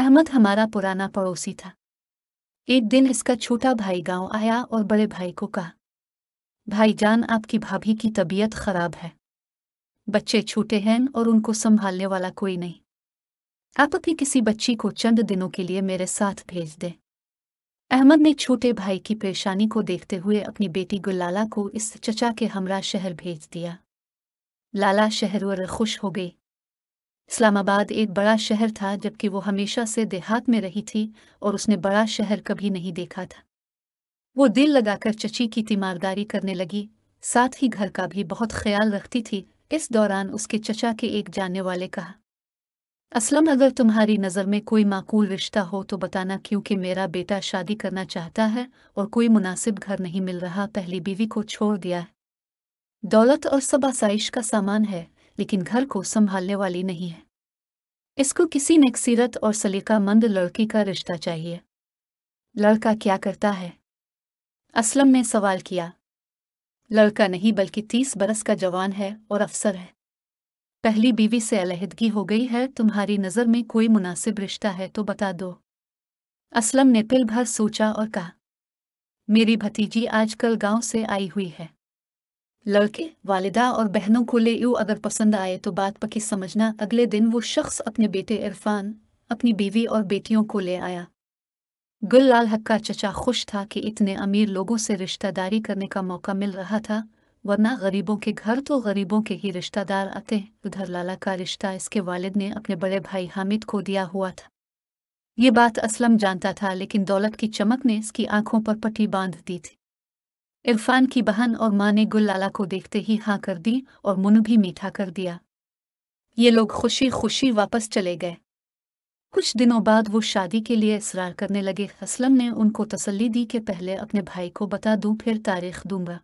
अहमद हमारा पुराना पड़ोसी था। एक दिन इसका छोटा भाई गांव आया और बड़े भाई को कहा, भाईजान आपकी भाभी की तबीयत खराब है। बच्चे छोटे हैं और उनको संभालने वाला कोई नहीं। आप अपनी किसी बच्ची को चंद दिनों के लिए मेरे साथ भेज दें। अहमद ने छोटे भाई की परेशानी को देखते हुए अपनी बेटी गुलाला को इस चचा के हमरा शहर भेज दिया। लाला शहर और खुश हो गई। इस्लामाबाद एक बड़ा शहर था, जबकि वो हमेशा से देहात में रही थी और उसने बड़ा शहर कभी नहीं देखा था। वो दिल लगाकर चची की तीमारदारी करने लगी, साथ ही घर का भी बहुत ख्याल रखती थी। इस दौरान उसके चचा के एक जानने वाले कहा, असलम, अगर तुम्हारी नज़र में कोई माकूल रिश्ता हो तो बताना, क्योंकि मेरा बेटा शादी करना चाहता है और कोई मुनासिब घर नहीं मिल रहा। पहली बीवी को छोड़ दिया है, दौलत और सब आसाइश का सामान है, लेकिन घर को संभालने वाली नहीं है। इसको किसी नेकसीरत और सलीकामंद लड़की का रिश्ता चाहिए। लड़का क्या करता है? असलम ने सवाल किया। लड़का नहीं बल्कि 30 बरस का जवान है और अफसर है। पहली बीवी से अलहदगी हो गई है। तुम्हारी नज़र में कोई मुनासिब रिश्ता है तो बता दो। असलम ने पल भर सोचा और कहा, मेरी भतीजी आजकल गांव से आई हुई है। लड़के, वालिदा और बहनों को ले यूं अगर पसंद आए तो बात पक्की समझना। अगले दिन वो शख्स अपने बेटे इरफान, अपनी बीवी और बेटियों को ले आया। गुललाल हक का चचा खुश था कि इतने अमीर लोगों से रिश्तेदारी करने का मौका मिल रहा था, वरना गरीबों के घर तो गरीबों के ही रिश्तेदार आते हैं। उधर लाला का रिश्ता इसके वालिद ने अपने बड़े भाई हामिद को दिया हुआ था। ये बात असलम जानता था, लेकिन दौलत की चमक ने इसकी आंखों पर पट्टी बांध दी थी। इरफान की बहन और माँ ने गुललाला को देखते ही हाँ कर दी और मुंह भी मीठा कर दिया। ये लोग खुशी खुशी वापस चले गए। कुछ दिनों बाद वो शादी के लिए इसरार करने लगे। असलम ने उनको तसल्ली दी कि पहले अपने भाई को बता दूं, फिर तारीख दूंगा।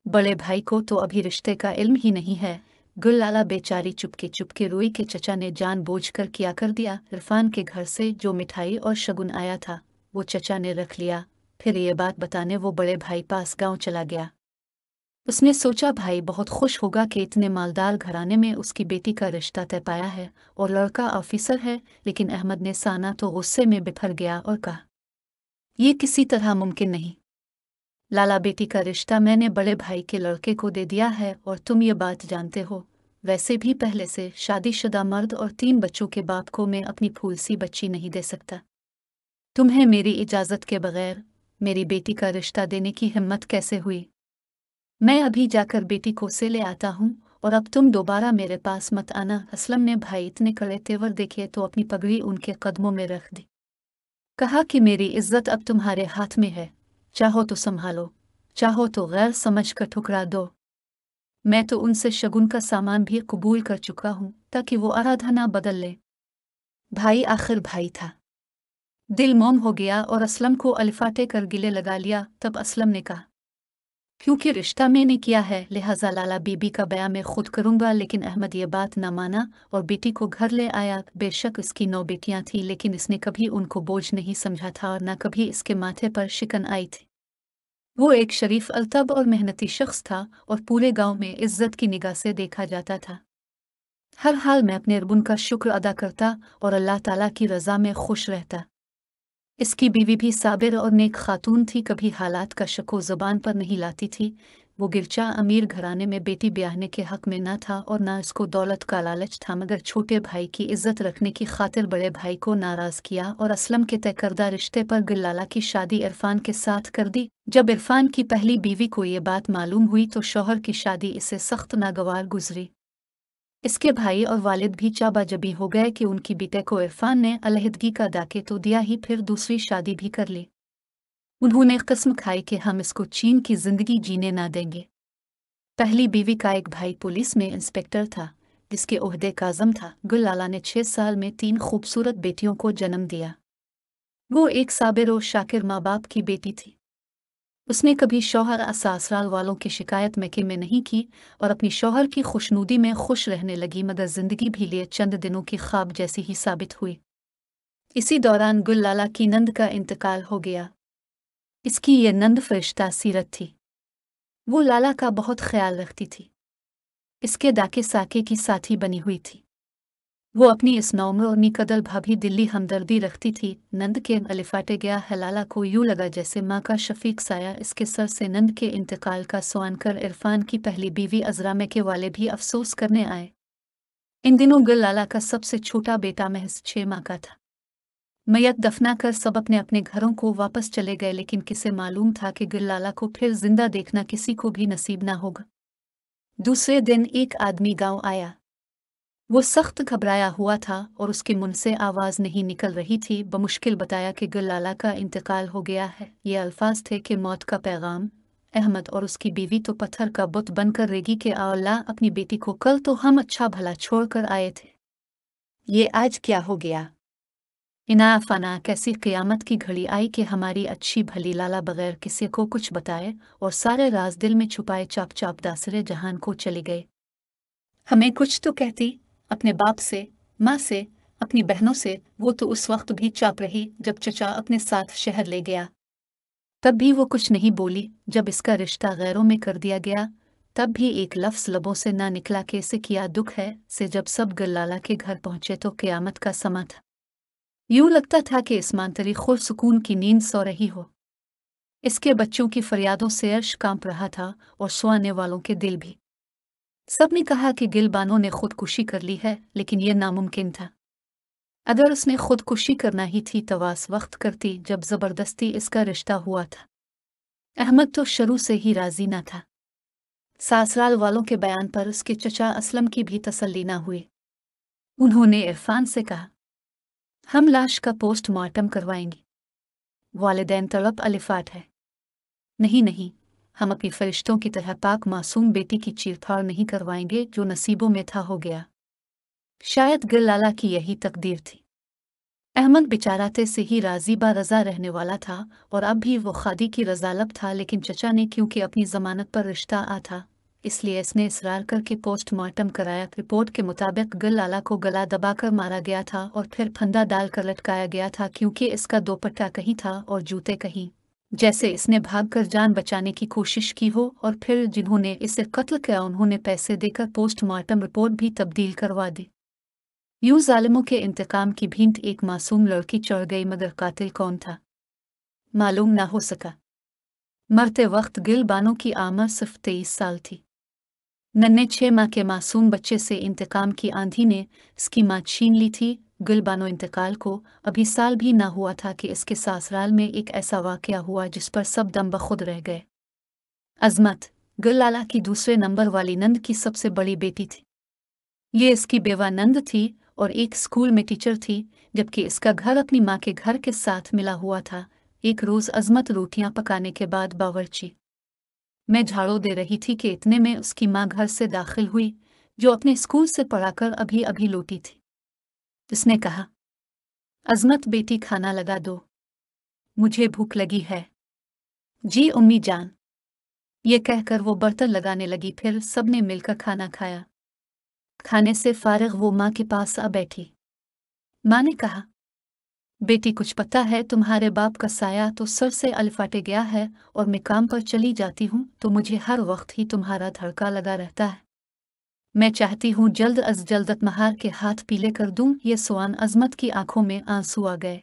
बड़े भाई को तो अभी रिश्ते का इल्म ही नहीं है। गुललाला बेचारी चुपके चुपके रोई कि चचा ने जानबूझकर किया कर दिया। इरफान के घर से जो मिठाई और शगुन आया था वो चचा ने रख लिया। फिर ये बात बताने वो बड़े भाई पास गांव चला गया। उसने सोचा भाई बहुत खुश होगा कि इतने मालदार घराने में उसकी बेटी का रिश्ता तय पाया है और लड़का ऑफिसर है। लेकिन अहमद ने साना तो गुस्से में बिफर गया और कहा, यह किसी तरह मुमकिन नहीं। लाला, बेटी का रिश्ता मैंने बड़े भाई के लड़के को दे दिया है और तुम ये बात जानते हो। वैसे भी पहले से शादीशुदा मर्द और 3 बच्चों के बाप को मैं अपनी फूल सी बच्ची नहीं दे सकता। तुम्हें मेरी इजाज़त के बगैर मेरी बेटी का रिश्ता देने की हिम्मत कैसे हुई? मैं अभी जाकर बेटी को से ले आता हूँ और अब तुम दोबारा मेरे पास मत आना। असलम ने भाई इतने कड़े तेवर देखे तो अपनी पगड़ी उनके कदमों में रख दी। कहा कि मेरी इज्जत अब तुम्हारे हाथ में है, चाहो तो संभालो, चाहो तो गैर समझ कर ठुकरा दो। मैं तो उनसे शगुन का सामान भी कबूल कर चुका हूँ ताकि वो आराधना बदल ले। भाई आखिर भाई था। दिल मोम हो गया और असलम को अलिफाटे कर गिले लगा लिया। तब असलम ने कहा, क्योंकि रिश्ता मैंने किया है लिहाजा लाला बीबी का बयां मैं खुद करूंगा। लेकिन अहमद ये बात न माना और बेटी को घर ले आया। बेशक इसकी 9 बेटियां थीं, लेकिन इसने कभी उनको बोझ नहीं समझा था और न कभी इसके माथे पर शिकन आई थी। वो एक शरीफ अलतब और मेहनती शख्स था और पूरे गांव में इज्जत की निगाह से देखा जाता था। हर हाल में अपने रब का शुक्र अदा करता और अल्लाह ताला की रज़ा में खुश रहता। इसकी बीवी भी साबिर और नेक खातून थी, कभी हालात का शको ज़बान पर नहीं लाती थी। वो गिरचा अमीर घराने में बेटी ब्याहने के हक में न था और न इसको दौलत का लालच था, मगर छोटे भाई की इज्जत रखने की खातिर बड़े भाई को नाराज़ किया और असलम के तय करदा रिश्ते पर गुललाला की शादी इरफान के साथ कर दी। जब इरफान की पहली बीवी को ये बात मालूम हुई तो शौहर की शादी इसे सख्त नागवार गुजरी। इसके भाई और वालिद भी चाबाजबी हो गए कि उनकी बेटे को इरफान ने अलहदगी का दाके तो दिया ही, फिर दूसरी शादी भी कर ली। उन्होंने कसम खाई कि हम इसको चीन की जिंदगी जीने ना देंगे। पहली बीवी का एक भाई पुलिस में इंस्पेक्टर था, जिसके ओहदे काज़म था। गुललाला ने 6 साल में 3 खूबसूरत बेटियों को जन्म दिया। वो एक साबिर और शाकिर माँ बाप की बेटी थी। उसने कभी शौहर ससुराल वालों की शिकायत मैके में नहीं की और अपनी शौहर की खुशनुदी में खुश रहने लगी, मगर जिंदगी भी लिए चंद दिनों की ख्वाब जैसी ही साबित हुई। इसी दौरान गुललाला की नंद का इंतकाल हो गया। इसकी ये नंद फरिश्ता सीरत थी। वो लाला का बहुत ख्याल रखती थी। इसके दाके साके की साथी बनी हुई थी। वो अपनी इस नौम्र और निकदल भाभी दिल्ली हमदर्दी रखती थी। नंद के अलिफाटे गया है लाला को यूं लगा जैसे माँ का शफीक साया इसके सर से नंद के इंतकाल का सुआन कर इरफान की पहली बीवी अजरा में के वाले भी अफसोस करने आए। इन दिनों गिल लाला का सबसे छोटा बेटा महज 6 माह का था। मैयत दफना कर सब अपने अपने घरों को वापस चले गए, लेकिन किसे मालूम था कि गिल लाला को फिर जिंदा देखना किसी को भी नसीब ना होगा। दूसरे दिन एक आदमी गांव आया। वो सख्त घबराया हुआ था और उसके मुंह से आवाज़ नहीं निकल रही थी। बमुश्किल बताया कि गिल लाला का इंतकाल हो गया है। ये अल्फाज थे कि मौत का पैगाम। अहमद और उसकी बीवी तो पत्थर का बुत बनकर रेगी कि अल्लाह अपनी बेटी को कल तो हम अच्छा भला छोड़कर आए थे, ये आज क्या हो गया। इना फना कैसी क़यामत की घड़ी आई कि हमारी अच्छी भली लाला बगैर किसी को कुछ बताए और सारे राज दिल में छुपाए चाप चाप दासरे जहान को चले गए। हमें कुछ तो कहती, अपने बाप से, माँ से, अपनी बहनों से। वो तो उस वक्त भी चाप रही जब चचा अपने साथ शहर ले गया, तब भी वो कुछ नहीं बोली। जब इसका रिश्ता गैरों में कर दिया गया, तब भी एक लफ्ज़ लबों से ना निकला कि इसे किया दुख है। से जब सब गल्लाला के घर पहुंचे तो क़यामत का समा था। यूं लगता था कि इस मांतरी खुर सुकून की नींद सो रही हो। इसके बच्चों की फरियादों से अर्श कांप रहा था और सोने वालों के दिल भी। सबने कहा कि गिलबानो ने खुदकुशी कर ली है, लेकिन यह नामुमकिन था। अगर उसने खुदकुशी करना ही थी तो वास वक्त करती जब ज़बरदस्ती इसका रिश्ता हुआ था। अहमद तो शुरू से ही राजी न था। ससुराल वालों के बयान पर उसके चचा असलम की भी तसल्ली न हुई। उन्होंने इरफान से कहा, हम लाश का पोस्टमार्टम करवाएंगे। वालिदैन तड़प अलिफाट है। नहीं नहीं, हम अपनी फरिश्तों की तरह पाक मासूम बेटी की चीरफाड़ नहीं करवाएंगे। जो नसीबों में था हो गया। शायद गिल लाला की यही तकदीर थी। अहमद बेचाराते से ही राजी बा रजा रहने वाला था और अब भी वो खादी की रजालब था, लेकिन चचा ने क्योंकि अपनी जमानत पर रिश्ता आ था, इसलिए इसने इसरार करके पोस्टमार्टम कराया। रिपोर्ट के मुताबिक गिल लाला को गला दबाकर मारा गया था और फिर फंदा डालकर लटकाया गया था, क्योंकि इसका दोपट्टा कहीं था और जूते कहीं। जैसे इसने भागकर जान बचाने की कोशिश की हो और फिर जिन्होंने इसे कत्ल किया उन्होंने पैसे देकर पोस्टमार्टम रिपोर्ट भी तब्दील करवा दी। यूं जालिमों के इंतकाम की भींत एक मासूम लड़की चढ़ गई, मगर कातिल कौन था मालूम ना हो सका। मरते वक्त गिल बानो की आमर सिर्फ 23 साल थी। नन्हे 6 माह के मासूम बच्चे से इंतकाम की आंधी ने इसकी माँ छीन ली थी। गिल बानो इंतकाल को अभी साल भी ना हुआ था कि इसके ससुराल में एक ऐसा वाकया हुआ जिस पर सब दम बखुद रह गए। अजमत गिल लाला की दूसरे नंबर वाली नंद की सबसे बड़ी बेटी थी। ये इसकी बेवा नंद थी और एक स्कूल में टीचर थी, जबकि इसका घर अपनी माँ के घर के साथ मिला हुआ था। एक रोज़ अजमत रोटियां पकाने के बाद बावर्ची में झाड़ू दे रही थी कि इतने में उसकी माँ घर से दाखिल हुई, जो अपने स्कूल से पढ़ाकर अभी अभी लौटी थी। उसने कहा, अजमत बेटी खाना लगा दो, मुझे भूख लगी है। जी उम्मी जान, ये कहकर वो बर्तन लगाने लगी। फिर सबने मिलकर खाना खाया। खाने से फारिग वो माँ के पास आ बैठी। माँ ने कहा, बेटी कुछ पता है, तुम्हारे बाप का साया तो सर से अलिफाटे गया है और मैं काम पर चली जाती हूँ तो मुझे हर वक्त ही तुम्हारा धड़का लगा रहता है। मैं चाहती हूँ जल्द अज जल्द महार के हाथ पीले कर दूँ। ये सुआन अजमत की आंखों में आंसू आ गए।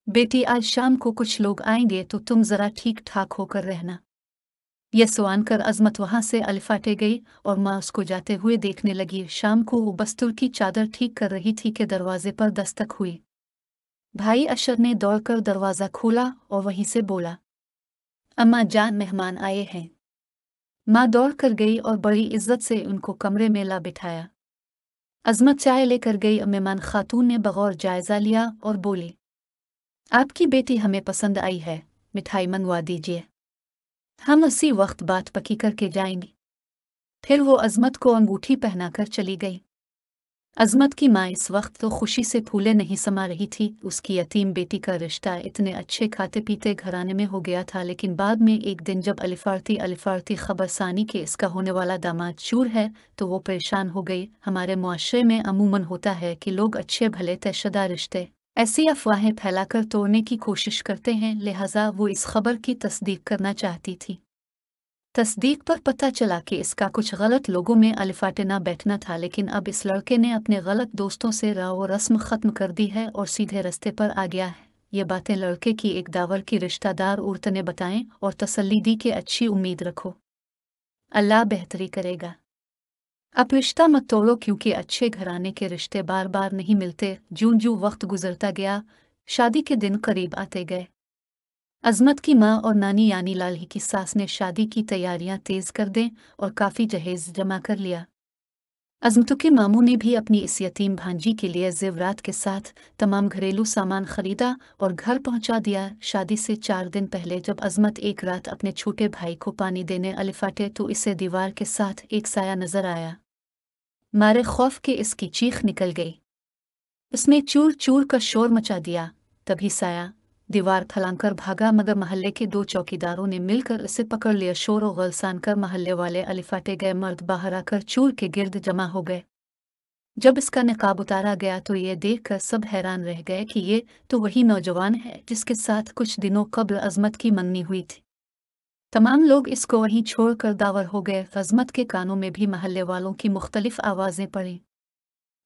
बेटी आज शाम को कुछ लोग आएंगे तो तुम जरा ठीक ठाक होकर रहना। यह सुआन कर अजमत वहां से अलिफाटे गई और माँ उसको जाते हुए देखने लगी। शाम को वो बस्तुर की चादर ठीक कर रही थी कि दरवाजे पर दस्तक हुई। भाई अशर ने दौड़कर दरवाज़ा खोला और वहीं से बोला, अम्मा जान मेहमान आए हैं। माँ दौड़ कर गई और बड़ी इज्जत से उनको कमरे में ला बिठाया। अजमत चाय लेकर गई। मेहमान खातून ने बगौर जायज़ा लिया और बोली, आपकी बेटी हमें पसंद आई है, मिठाई मंगवा दीजिए, हम उसी वक्त बात पकी करके जाएंगे। फिर वो अजमत को अंगूठी पहनाकर चली गई। अजमत की माँ इस वक्त तो खुशी से फूले नहीं समा रही थी। उसकी यतीम बेटी का रिश्ता इतने अच्छे खाते पीते घराने में हो गया था, लेकिन बाद में एक दिन जब अलिफारती खबरसानी के इसका होने वाला दामाद चूर है तो वो परेशान हो गई। हमारे मुआशरे में अमूमन होता है कि लोग अच्छे भले तयशदा रिश्ते ऐसी अफवाहें फैलाकर तोड़ने की कोशिश करते हैं, लिहाजा वो इस खबर की तस्दीक करना चाहती थी। तस्दीक पर पता चला कि इसका कुछ गलत लोगों में अलिफाटिना बैठना था, लेकिन अब इस लड़के ने अपने गलत दोस्तों से राव रस्म ख़त्म कर दी है और सीधे रास्ते पर आ गया है। ये बातें लड़के की एक दावर की रिश्तेदार औरत ने बताएं और तसल्ली दी कि अच्छी उम्मीद रखो, अल्लाह बेहतरी करेगा। अब रिश्ता मत तोड़ो, क्योंकि अच्छे घराने के रिश्ते बार बार नहीं मिलते। जूं जूं वक्त गुजरता गया, शादी के दिन करीब आते गए। अजमत की माँ और नानी यानी लाली की सास ने शादी की तैयारियां तेज कर दें और काफ़ी जहेज जमा कर लिया। अजमत के मामू ने भी अपनी इस यतीम भांजी के लिए जेवरात के साथ तमाम घरेलू सामान खरीदा और घर पहुंचा दिया। शादी से 4 दिन पहले जब अजमत एक रात अपने छोटे भाई को पानी देने अलिफाटे तो इसे दीवार के साथ एक साया नजर आया। मारे खौफ के इसकी चीख निकल गई। उसने चूर चूर का शोर मचा दिया। तभी साया दीवार फलांकर भागा, मगर महल्ले के 2 चौकीदारों ने मिलकर इसे पकड़ लिया। शोर और गलसान कर महल्ले वाले अलिफाटे गए मर्द बाहर आकर चूर के गिर्द जमा हो गए। जब इसका निकाब उतारा गया तो ये देखकर सब हैरान रह गए कि ये तो वही नौजवान है जिसके साथ कुछ दिनों कब्ल अजमत की मंगनी हुई थी। तमाम लोग इसको वहीं छोड़कर दावर हो गए। अजमत के कानों में भी महल्ले वालों की मुख्तलिफ आवाज़ें पड़ी।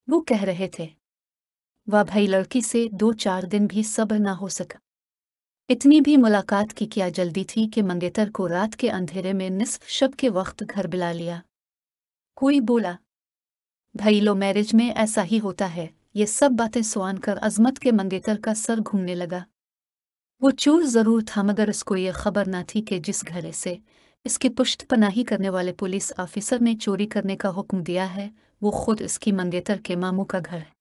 वो कह रहे थे, वाह भाई, लड़की से 2-4 दिन भी सब्र ना हो सका। इतनी भी मुलाकात की क्या जल्दी थी कि मंगेतर को रात के अंधेरे में निस्फ शब के वक्त घर बुला लिया। कोई बोला, भाई लो मैरिज में ऐसा ही होता है। ये सब बातें सुन कर अजमत के मंगेतर का सर घूमने लगा। वो चूर जरूर था, मगर इसको ये खबर ना थी कि जिस घर से इसकी पुश्त पनाही करने वाले पुलिस ऑफिसर ने चोरी करने का हुक्म दिया है वो खुद इसकी मंगेतर के मामू का घर है।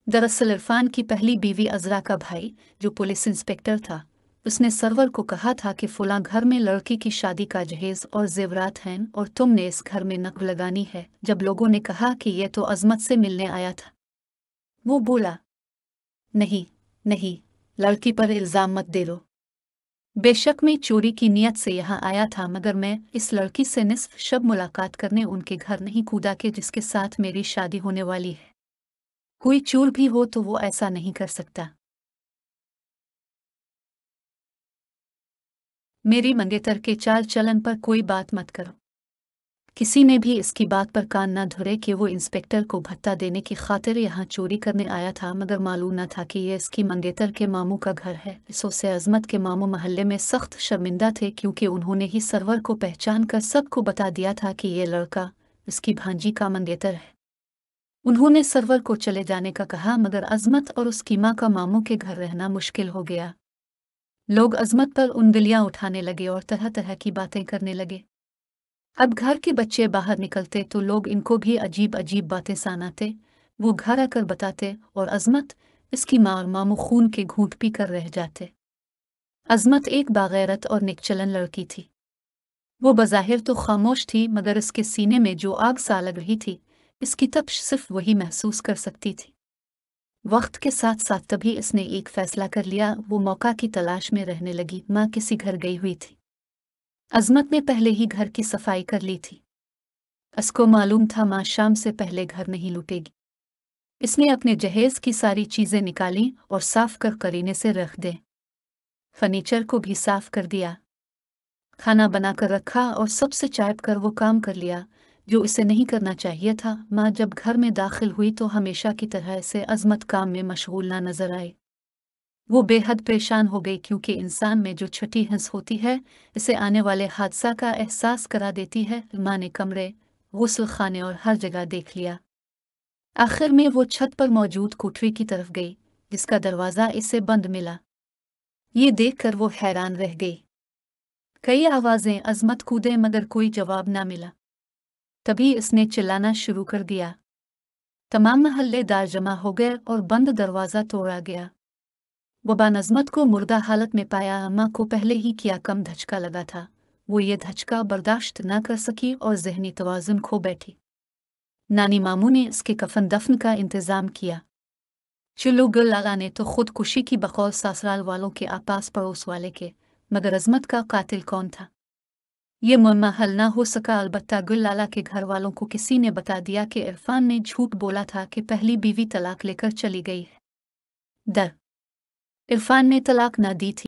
दरअसल इरफान की पहली बीवी अजरा का भाई, जो पुलिस इंस्पेक्टर था, उसने सरवर को कहा था कि फलां घर में लड़की की शादी का जहेज और जेवरात हैं और तुमने इस घर में नक लगानी है। जब लोगों ने कहा कि यह तो अजमत से मिलने आया था, वो बोला, नहीं नहीं, लड़की पर इल्ज़ाम मत दे लो। बेशक मैं चोरी की नीयत से यहाँ आया था, मगर मैं इस लड़की से निस्फ शब मुलाकात करने उनके घर नहीं कूदा कि जिसके साथ मेरी शादी होने वाली है। कोई चोर भी हो तो वो ऐसा नहीं कर सकता। मेरी मंगेतर के चाल चलन पर कोई बात मत करो। किसी ने भी इसकी बात पर कान न धरे कि वो इंस्पेक्टर को भत्ता देने की खातिर यहाँ चोरी करने आया था, मगर मालूम न था कि ये इसकी मंगेतर के मामू का घर है। इससे अजमत के मामू महल्ले में सख्त शर्मिंदा थे, क्योंकि उन्होंने ही सरवर को पहचान कर सबको बता दिया था कि ये लड़का इसकी भांजी का मंगेतर है। उन्होंने सरवर को चले जाने का कहा, मगर अजमत और उसकी माँ का मामू के घर रहना मुश्किल हो गया। लोग अजमत पर उंगलियां उठाने लगे और तरह तरह की बातें करने लगे। अब घर के बच्चे बाहर निकलते तो लोग इनको भी अजीब अजीब बातें सुनाते। वो घर आकर बताते और अजमत, इसकी माँ और मामू खून के घूंट पी कर रह जाते। अजमत एक बागैरत और निकचलन लड़की थी। वो बज़ाहिर तो खामोश थी, मगर इसके सीने में जो आग सा लग रही थी, इसकी तपिश सिर्फ वही महसूस कर सकती थी। वक्त के साथ साथ तभी इसने एक फैसला कर लिया। वो मौका की तलाश में रहने लगी। माँ किसी घर गई हुई थी। अजमत ने पहले ही घर की सफाई कर ली थी। इसको मालूम था माँ शाम से पहले घर नहीं लुटेगी। इसने अपने जहेज की सारी चीजें निकाली और साफ कर करीने से रख दे। फर्नीचर को भी साफ कर दिया, खाना बनाकर रखा और सबसे चाट कर वो काम कर लिया जो इसे नहीं करना चाहिए था। माँ जब घर में दाखिल हुई तो हमेशा की तरह से अजमत काम में मशगूल ना नजर आई। वो बेहद परेशान हो गई, क्योंकि इंसान में जो छठी हिंस होती है इसे आने वाले हादसा का एहसास करा देती है। माँ ने कमरे, गुस्ल खाने और हर जगह देख लिया। आखिर में वो छत पर मौजूद कोठरी की तरफ गई, जिसका दरवाज़ा इसे बंद मिला। ये देखकर वो हैरान रह गई। कई आवाज़ें, अजमत कूदे, मगर कोई जवाब ना मिला। तभी इसने चिल्लाना शुरू कर दिया। तमाम महल्लेदार जमा हो गए और बंद दरवाज़ा तोड़ा गया। वबा नज़मत को मुर्दा हालत में पाया। अम्मा को पहले ही क्या कम धचका लगा था। वो ये धचका बर्दाश्त न कर सकी और जहनी तवाज़ुन खो बैठी। नानी मामू ने इसके कफन दफन का इंतज़ाम किया। चुल्लू गुल लगाने तो खुदकुशी की बकौल ससुराल वालों के आपास पड़ोस वाले के, मगर अजमत का कातिल कौन था ये मुअम्मा हल ना हो सका। अलबत्ता गुल लाला के घर वालों को किसी ने बता दिया कि इरफान ने झूठ बोला था कि पहली बीवी तलाक लेकर चली गई है। इरफान ने तलाक न दी थी।